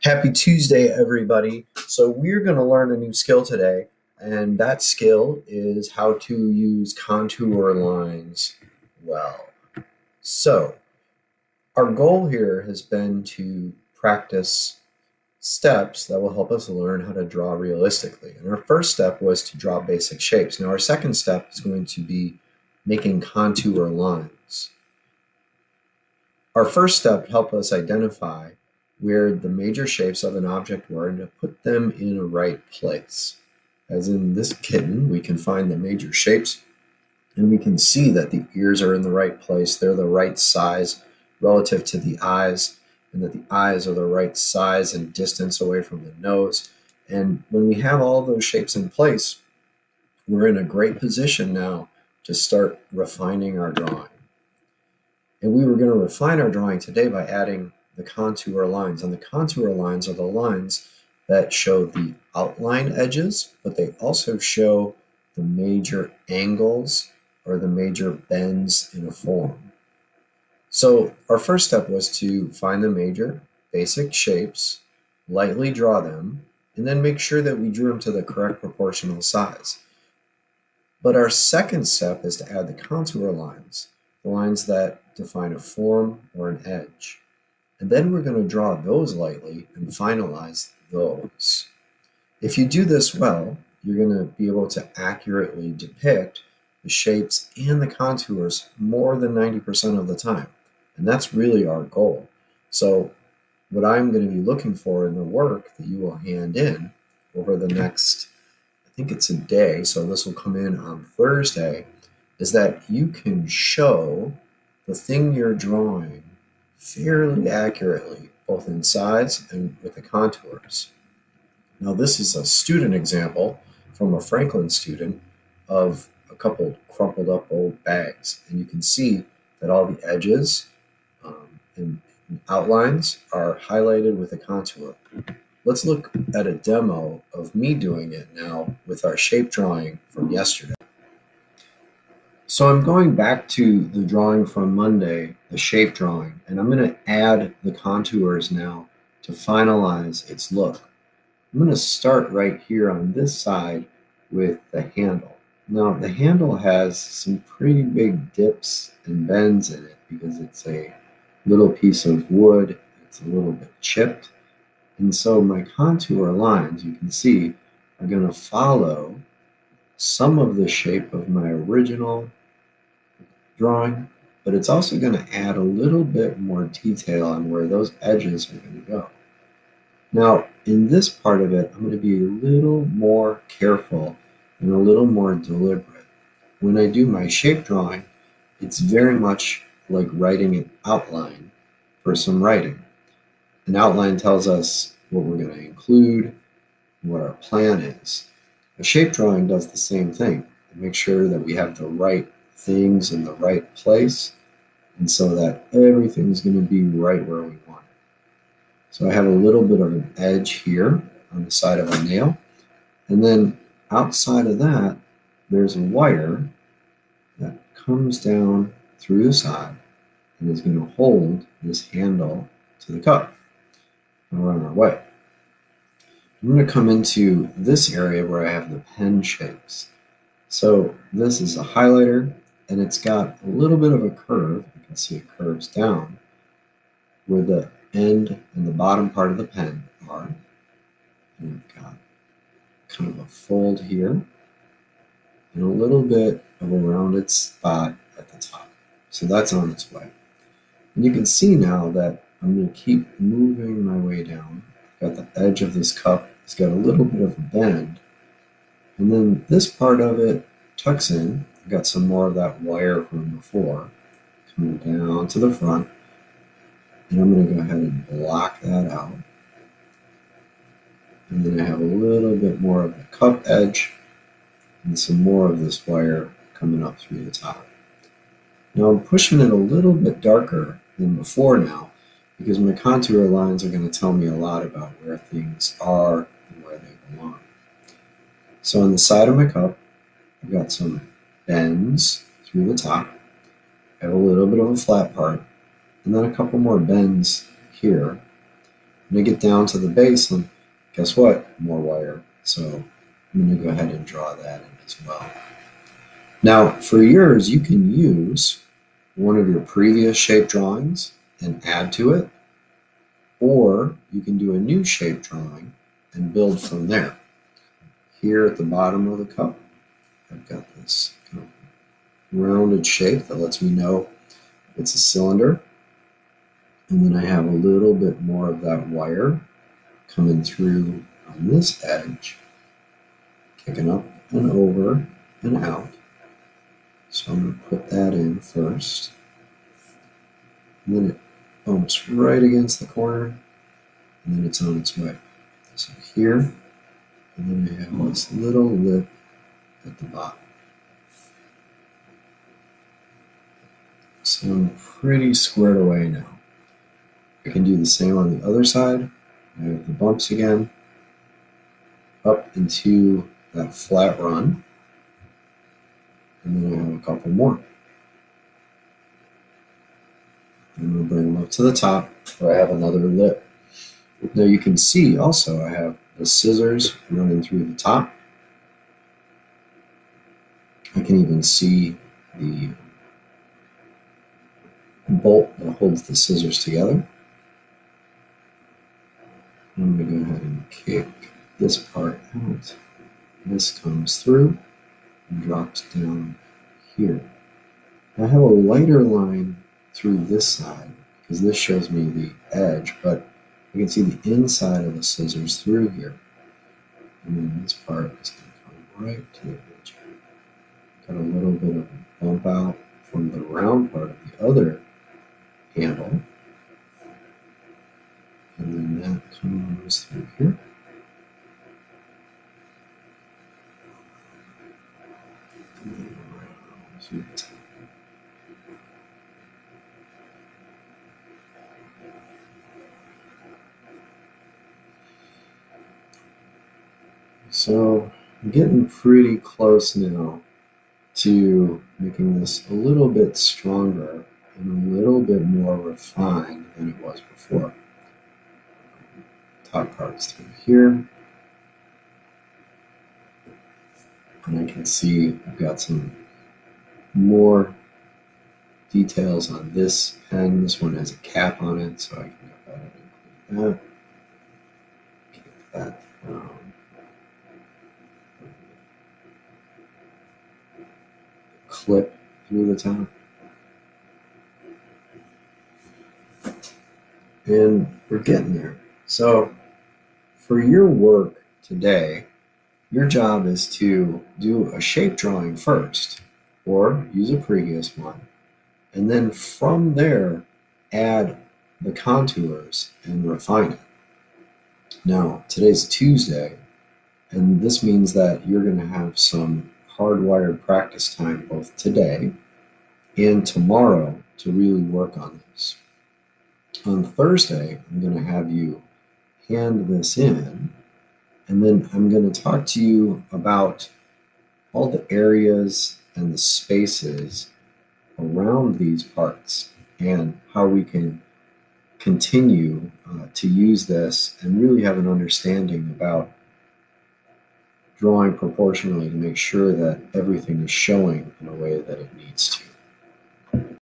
Happy Tuesday, everybody. So, we're going to learn a new skill today, and that skill is how to use contour lines well. So, our goal here has been to practice steps that will help us learn how to draw realistically. And our first step was to draw basic shapes. Now, our second step is going to be making contour lines. Our first step helped us identify where the major shapes of an object were and to put them in a right place. As in this kitten, we can find the major shapes and we can see that the ears are in the right place. They're the right size relative to the eyes, and that the eyes are the right size and distance away from the nose. And when we have all those shapes in place, we're in a great position now to start refining our drawing. And we were going to refine our drawing today by adding the contour lines. And the contour lines are the lines that show the outline edges, but they also show the major angles or the major bends in a form. So our first step was to find the major basic shapes, lightly draw them, and then make sure that we drew them to the correct proportional size. But our second step is to add the contour lines, the lines that define a form or an edge. And then we're going to draw those lightly and finalize those. If you do this well, you're going to be able to accurately depict the shapes and the contours more than 90% of the time. And that's really our goal. So what I'm going to be looking for in the work that you will hand in over the next, I think it's a day, so this will come in on Thursday, is that you can show the thing you're drawing fairly accurately, both in size and with the contours. Now, this is a student example from a Franklin student of a couple crumpled up old bags. And you can see that all the edges and outlines are highlighted with a contour. Let's look at a demo of me doing it now with our shape drawing from yesterday. So I'm going back to the drawing from Monday, the shape drawing, and I'm going to add the contours now to finalize its look. I'm going to start right here on this side with the handle. Now the handle has some pretty big dips and bends in it because it's a little piece of wood, it's a little bit chipped, and so my contour lines, you can see, are going to follow some of the shape of my original drawing, but it's also going to add a little bit more detail on where those edges are going to go. Now, in this part of it, I'm going to be a little more careful and a little more deliberate. When I do my shape drawing, it's very much like writing an outline for some writing. An outline tells us what we're going to include, what our plan is. A shape drawing does the same thing. It makes sure that we have the right things in the right place, and so that everything's going to be right where we want it. So I have a little bit of an edge here on the side of a nail, and then outside of that there's a wire that comes down through the side and is going to hold this handle to the cup. And we're on our way. I'm going to come into this area where I have the pen shapes. So this is a highlighter, and it's got a little bit of a curve. You can see it curves down where the end and the bottom part of the pen are. And we've got kind of a fold here and a little bit of a rounded spot at the top. So that's on its way. And you can see now that I'm going to keep moving my way down. Got the edge of this cup. It's got a little bit of a bend. And then this part of it tucks in. I've got some more of that wire from before coming down to the front. And I'm going to go ahead and block that out. And then I have a little bit more of the cup edge and some more of this wire coming up through the top. Now I'm pushing it a little bit darker than before now because my contour lines are going to tell me a lot about where things are and where they belong. So on the side of my cup, I've got some bends through the top. I have a little bit of a flat part, and then a couple more bends here. And I get down to the base, and guess what? More wire. So I'm going to go ahead and draw that in as well. Now, for yours, you can use one of your previous shape drawings and add to it, or you can do a new shape drawing and build from there. Here at the bottom of the cup, I've got this kind of rounded shape that lets me know it's a cylinder. And then I have a little bit more of that wire coming through on this edge, kicking up and over and out. So I'm going to put that in first. And then it bumps right against the corner, and then it's on its way. So here, and then I have this little lip at the bottom. So I'm pretty squared away now. I can do the same on the other side. I have the bumps again, up into that flat run, and then I have a couple more. I'm going to bring them up to the top where I have another lip. Now you can see also I have the scissors running through the top. I can even see the bolt that holds the scissors together. I'm going to go ahead and kick this part out. This comes through and drops down here. I have a lighter line through this side because this shows me the edge, but you can see the inside of the scissors through here. And then this part is going to come right to the edge. Got a little bit of a bump out from the round part of the other handle. And then that comes through here. And then around through the top. So I'm getting pretty close now to making this a little bit stronger and a little bit more refined than it was before. Top part's through here. And I can see I've got some more details on this pen. This one has a cap on it, so I can go ahead and include that. Get that clip through the top. And we're getting there. So for your work today, your job is to do a shape drawing first, or use a previous one, and then from there add the contours and refine it. Now, today's Tuesday, and this means that you're going to have some hardwired practice time both today and tomorrow to really work on this. On Thursday, I'm going to have you hand this in, and then I'm going to talk to you about all the areas and the spaces around these parts and how we can continue to use this and really have an understanding about drawing proportionally to make sure that everything is showing in a way that it needs to.